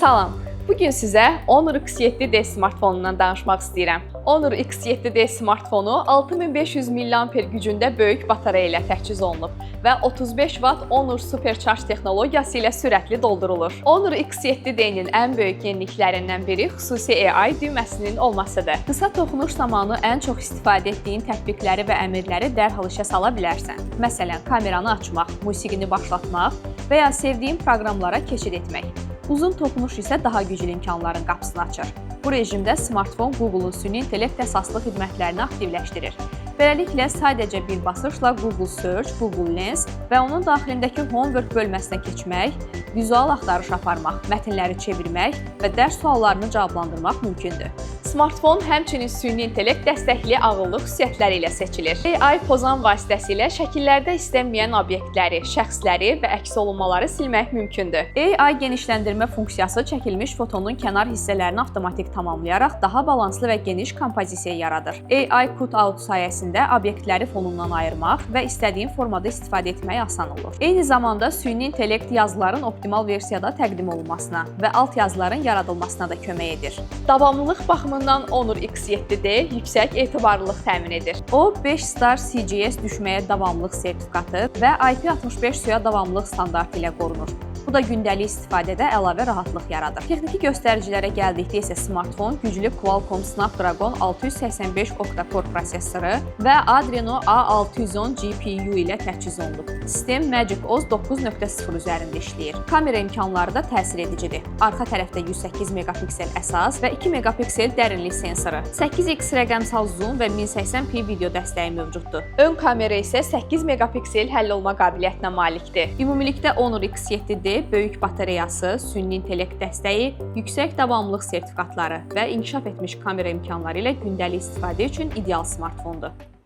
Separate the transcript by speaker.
Speaker 1: Salam, bugün sizə Honor X7D smartfonundan danışmaq istəyirəm. Honor X7D smartfonu 6500 mAh gücündə böyük batareya ilə təchiz olunub və 35 Watt Honor Supercharge texnologiyası ilə sürətli doldurulur. Honor X7D-nin ən böyük yeniliklərindən biri xüsusi AI düyməsinin olmasıdır. Qısa toxunuş zamanı ən çox istifadə etdiyin tətbiqləri və əmrləri dərhal işə sala bilərsən. Məsələn, kameranı açmaq, musiqini başlatmaq və ya sevdiyin proqramlara keçid etmək. Uzun toxunuş isə daha güclü imkanların qapısını açır. Bu rejimdə smartfon Google-un süni intellekt əsaslı xidmətlərini aktivləşdirir. Beləliklə, sadəcə bir basışla Google Search, Google Lens və onun daxilindəki Homework bölməsinə keçmək, vizual axtarış aparmaq, mətnləri çevirmək və dərs suallarını cavablandırmaq mümkündür. Smartfon həmçinin süni intellekt dəstəkli ağıllı xüsusiyyətləri ilə seçilir. AI pozan vasitəsilə şəkillərdə istənməyən obyektləri, şəxsləri və əks olunmaları silmək mümkündür. AI genişləndirmə funksiyası çəkilmiş fotonun kənar hissələrini avtomatik tamamlayaraq daha balanslı və geniş kompozisiya yaradır. AI Cutout sayəsində obyektləri fonundan ayırmaq və istədiyin formada istifadə etmək asan olur. Eyni zamanda süni intellekt yazıların optimal versiyada təqdim olunmasına və alt yazıların yaradılmasına da kömək edir. Davamlılıq baxımından Honor X7D yüksək etibarlılıq təmin edir. O, 5 star CGS düşməyə davamlılıq sertifikatı və IP65 suya davamlılıq standartı ilə qorunur. Bu da gündəlik istifadədə əlavə rahatlıq yaradır. Texniki göstəricilərə gəldikdə isə smartfon güclü Qualcomm Snapdragon 685 octa-core prosesoru və Adreno A610 GPU ilə təchiz olunub. Sistem Magic OS 9.0 üzərində işləyir. Kamera imkanları da təsir edicidir. Arxa tərəfdə 108 megapiksel əsas və 2 megapiksel dərinlik sensoru, 8x rəqəmsal zoom və 1080p video dəstəyi mövcuddur. Ön kamera isə 8 megapiksel həll olma qabiliyyətinə malikdir. Ümumilikdə Honor X7D böyük batareyası, süni intellekt dəstəyi, yüksək davamlılıq sertifikatları və inkişaf etmiş kamera imkanları ilə gündəlik istifadə üçün ideal smartfondur.